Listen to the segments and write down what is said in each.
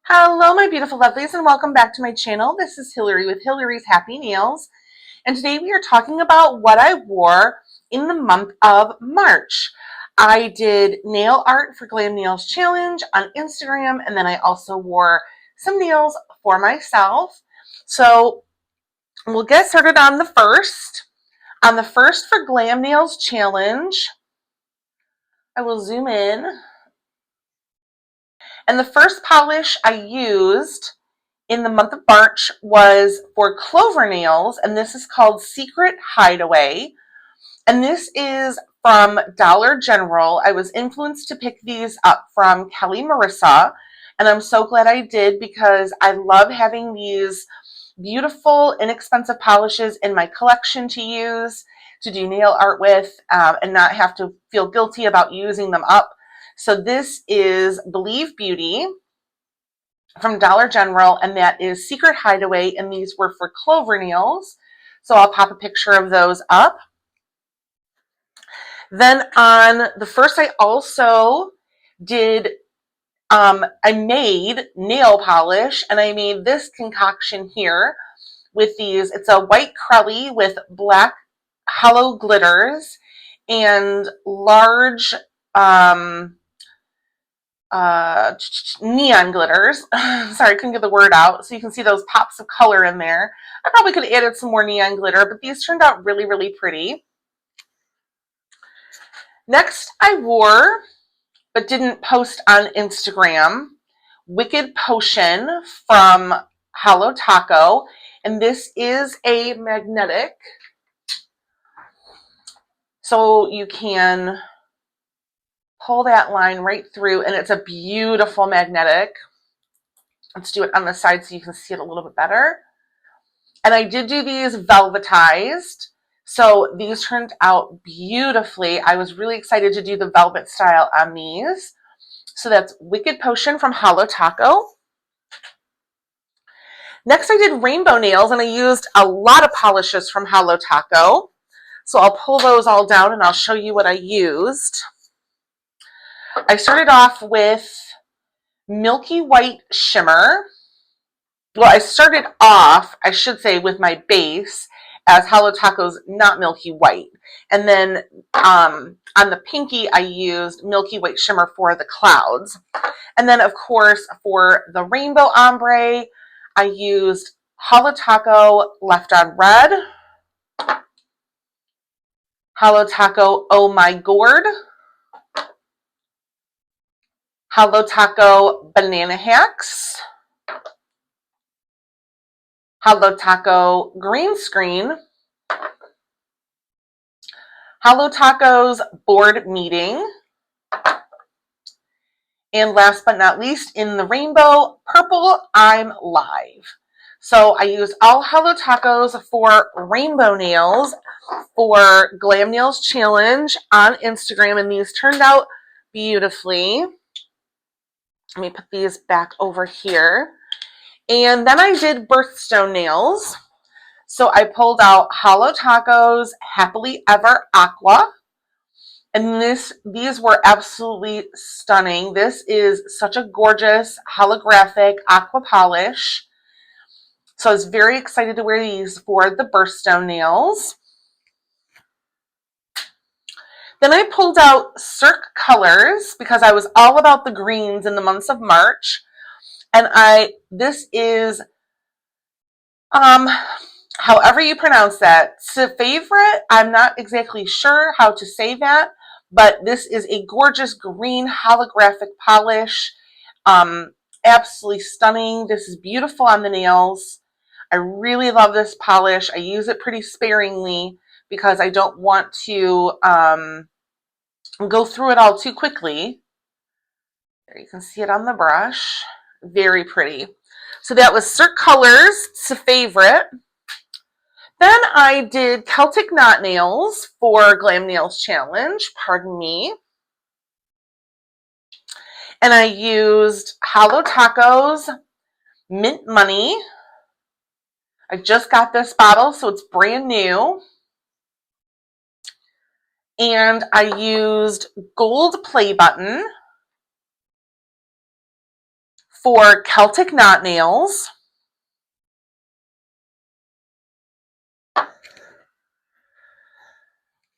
Hello, my beautiful lovelies, and welcome back to my channel. This is Hillary with Hillary's Happy Nails, and today we are talking about what I wore in the month of March. I did nail art for Glam Nails Challenge on Instagram, and then I also wore some nails for myself. So we'll get started on the first. On the first for Glam Nails Challenge, I will zoom in. And the first polish I used in the month of March was for Clover Nails, and this is called Secret Hideaway. And this is from Dollar General. I was influenced to pick these up from Kelly Marissa, and I'm so glad I did because I love having these beautiful, inexpensive polishes in my collection to use, to do nail art with, and not have to feel guilty about using them up. So this is Believe Beauty from Dollar General, and that is Secret Hideaway, and these were for Clover Nails. So I'll pop a picture of those up. Then on the first, I also did, I made nail polish, and I made this concoction here with these. It's a white Crelly with black hollow glitters and large neon glitters. Sorry, I couldn't get the word out. So you can see those pops of color in there. I probably could have added some more neon glitter, but these turned out really, really pretty. Next, I wore, but didn't post on Instagram, Wicked Potion from Holo Taco. And this is a magnetic. So you can pull that line right through, and it's a beautiful magnetic. Let's do it on the side so you can see it a little bit better. And I did do these velvetized. So these turned out beautifully. I was really excited to do the velvet style on these. So that's Wicked Potion from Holo Taco. Next, I did rainbow nails, and I used a lot of polishes from Holo Taco. So I'll pull those all down and I'll show you what I used. I started off with Milky White Shimmer. Well, I started off, I should say, with my base as Holo Taco's Not Milky White. And then on the pinky, I used Milky White Shimmer for the clouds. And then, of course, for the rainbow ombre, I used Holo Taco Left on Red, Holo Taco Oh My Gourd, Holo Taco Banana Hacks, Holo Taco Green Screen, Holo Taco's Board Meeting, and last but not least, in the rainbow, Purple I'm Live. So I used all Holo Tacos for rainbow nails for Glam Nails Challenge on Instagram, and these turned out beautifully. Let me put these back over here. And then I did birthstone nails. So I pulled out Holo Taco's Happily Ever Aqua. And these were absolutely stunning. This is such a gorgeous holographic aqua polish. So I was very excited to wear these for the birthstone nails. Then I pulled out Cirque Colors because I was all about the greens in the months of March. And this is, however you pronounce that, favorite. I'm not exactly sure how to say that, but this is a gorgeous green holographic polish. Absolutely stunning. This is beautiful on the nails. I really love this polish. I use it pretty sparingly because I don't want to go through it all too quickly. There, you can see it on the brush. Very pretty. So that was Cirque Colors. It's a favorite. Then I did Celtic Knot Nails for Glam Nails Challenge. Pardon me. And I used Holo Taco's Mint Money. I just got this bottle, so it's brand new. And I used Gold Play Button for Celtic Knot nails.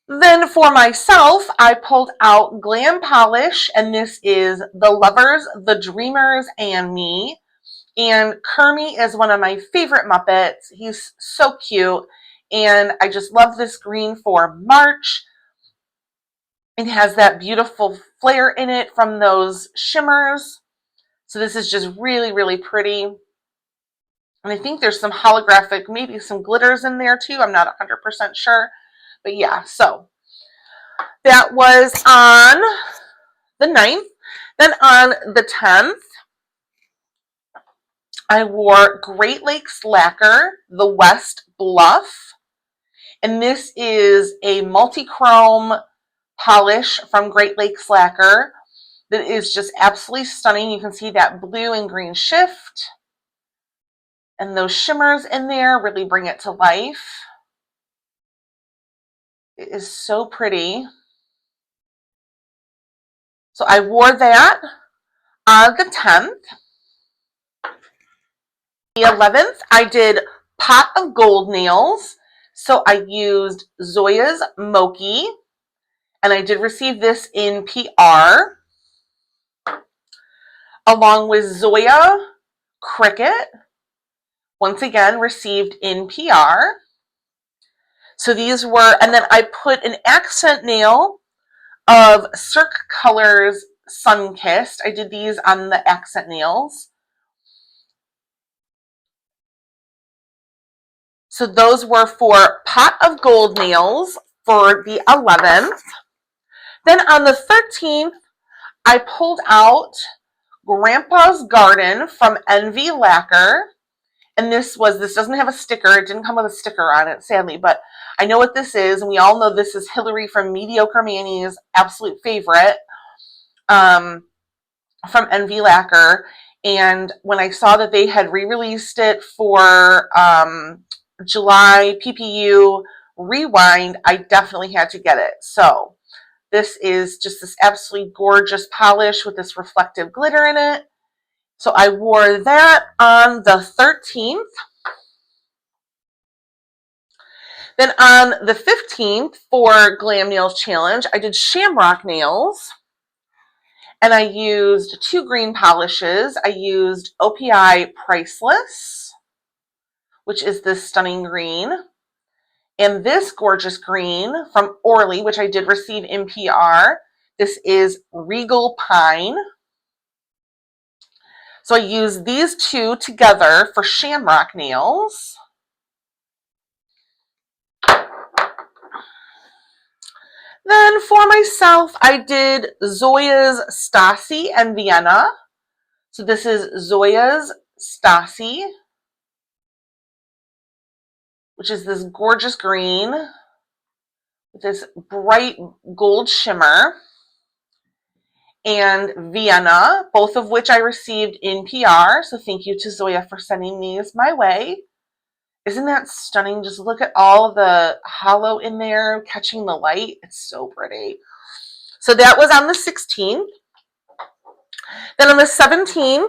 Then for myself, I pulled out Glam Polish, and this is The Lovers, The Dreamers, and Me. And Kermie is one of my favorite Muppets. He's so cute, and I just love this green for March. It has that beautiful flare in it from those shimmers. So this is just really, really pretty. And I think there's some holographic, maybe some glitters in there too. I'm not 100% sure. But yeah, so that was on the 9th. Then on the 10th, I wore Great Lakes Lacquer, the West Bluff. And this is a multi-chrome polish from Great Lakes Lacquer that is just absolutely stunning. You can see that blue and green shift. And those shimmers in there really bring it to life. It is so pretty. So I wore that on the 10th. The 11th, I did Pot of Gold nails. So I used Zoya's Mochi, and I did receive this in PR, along with Zoya Cricket, once again received in PR. So these were, and then I put an accent nail of Cirque Colors Sunkissed. I did these on the accent nails. So those were for Pot of Gold nails for the 11th. Then on the 13th, I pulled out Grandpa's Garden from Envy Lacquer. And this doesn't have a sticker. It didn't come with a sticker on it, sadly, but I know what this is. And we all know this is Hillary from Mediocre Manny's absolute favorite from Envy Lacquer. And when I saw that they had re-released it for July PPU Rewind, I definitely had to get it. So this is just this absolutely gorgeous polish with this reflective glitter in it. So I wore that on the 13th. Then on the 15th for Glam Nails Challenge, I did Shamrock nails. And I used 2 green polishes. I used OPI Priceless, which is this stunning green, and this gorgeous green from Orly, which I did receive in PR. This is Regal Pine. So I used these 2 together for Shamrock nails. Then for myself, I did Zoya's Stasi and Vienna. So this is Zoya's Stasi, which is this gorgeous green with this bright gold shimmer. And Vienna, both of which I received in PR. So thank you to Zoya for sending these my way. Isn't that stunning? Just look at all the hollow in there catching the light. It's so pretty. So that was on the 16th. Then on the 17th,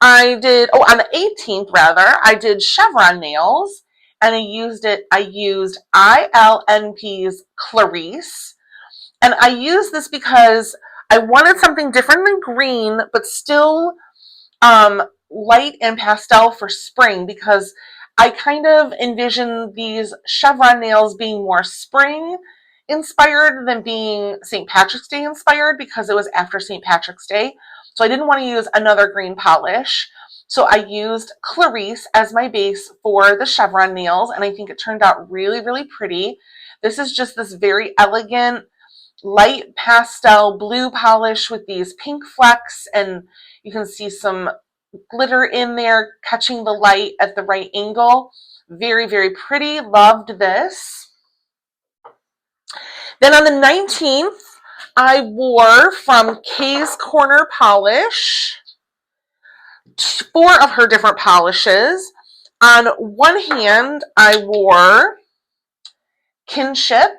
on the 18th rather, I did chevron nails, and I used ILNP's Clarice. And I used this because I wanted something different than green, but still light and pastel for spring, because I kind of envision these chevron nails being more spring inspired than being St. Patrick's Day inspired, because it was after St. Patrick's Day. So I didn't want to use another green polish. So I used Clarice as my base for the chevron nails, and I think it turned out really, really pretty. This is just this very elegant light pastel blue polish with these pink flecks, and you can see some glitter in there catching the light at the right angle. Very, very pretty. Loved this. Then on the 19th, I wore from Kay's Corner Polish 4 of her different polishes. On one hand, I wore Kinship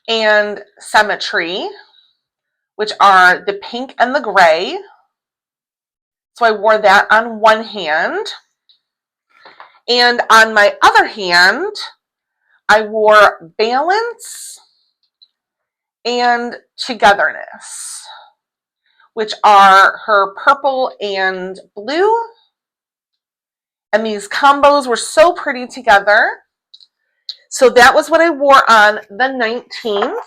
and Symmetry, which are the pink and the gray. So I wore that on one hand. And on my other hand, I wore Balance and Togetherness, which are her purple and blue. And these combos were so pretty together. So that was what I wore on the 19th.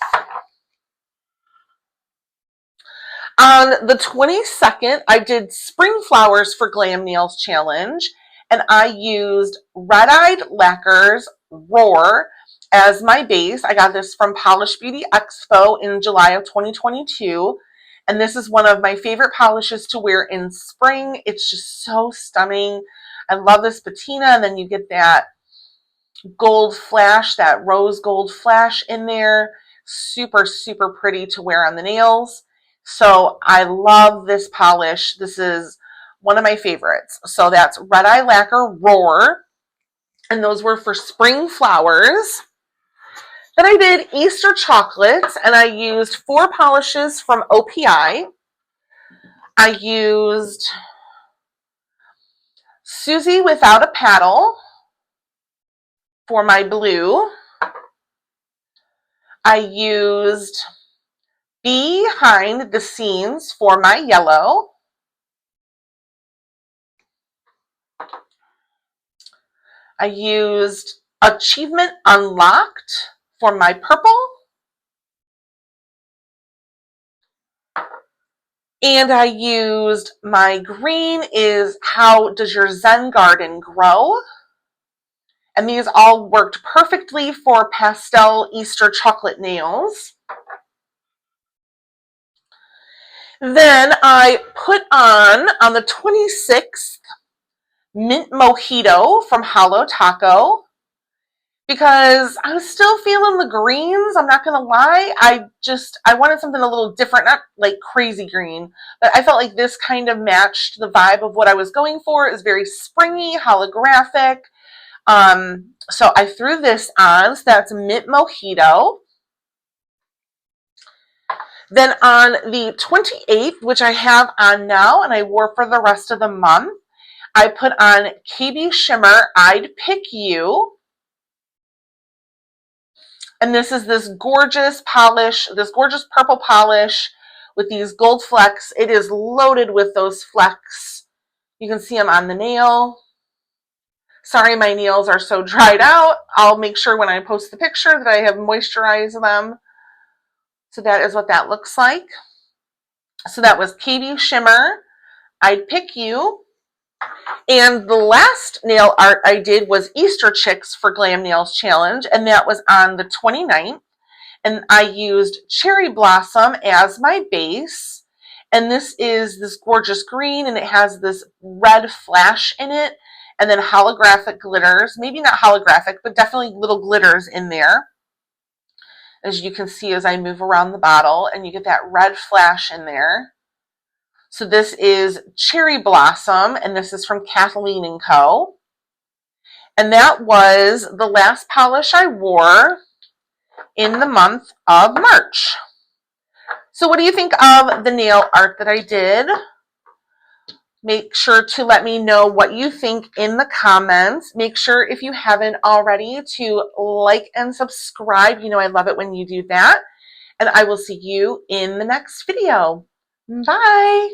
On the 22nd, I did Spring Flowers for Glam Nails Challenge, and I used Red Eyed Lacquer's Roar as my base. I got this from Polish Beauty Expo in July of 2022, and this is one of my favorite polishes to wear in spring. It's just so stunning. I love this patina, and then you get that gold flash, that rose gold flash in there. Super, super pretty to wear on the nails. So I love this polish. This is one of my favorites. So that's Red Eye Lacquer Roar. And those were for Spring Flowers. Then I did Easter Chocolates, and I used 4 polishes from OPI. I used Susie Without a Paddle for my blue. I used Behind the Scenes for my yellow. I used Achievement Unlocked for my purple. And I used my green is How Does Your Zen Garden Grow? And these all worked perfectly for pastel Easter chocolate nails. Then I put on the 26th, Mint Mojito from Holo Taco, because I was still feeling the greens. I'm not gonna lie. I wanted something a little different, not like crazy green, but I felt like this kind of matched the vibe of what I was going for. It was very springy, holographic. So I threw this on. So that's Mint Mojito. Then on the 28th, which I have on now and I wore for the rest of the month, I put on KB Shimmer I'd Pick You. And this is this gorgeous polish, this gorgeous purple polish with these gold flecks. It is loaded with those flecks. You can see them on the nail. Sorry, my nails are so dried out. I'll make sure when I post the picture that I have moisturized them. So that is what that looks like. So that was KB Shimmer I'd Pick You. And the last nail art I did was Easter Chicks for Glam Nails Challenge, and that was on the 29th. And I used Cherry Blossom as my base. And this is this gorgeous green, and it has this red flash in it, and then holographic glitters. Maybe not holographic, but definitely little glitters in there, as you can see as I move around the bottle, and you get that red flash in there. So this is Cherry Blossom, and this is from Kathleen & Co. And that was the last polish I wore in the month of March. So what do you think of the nail art that I did? Make sure to let me know what you think in the comments. Make sure, if you haven't already, to like and subscribe. You know I love it when you do that. And I will see you in the next video. Bye!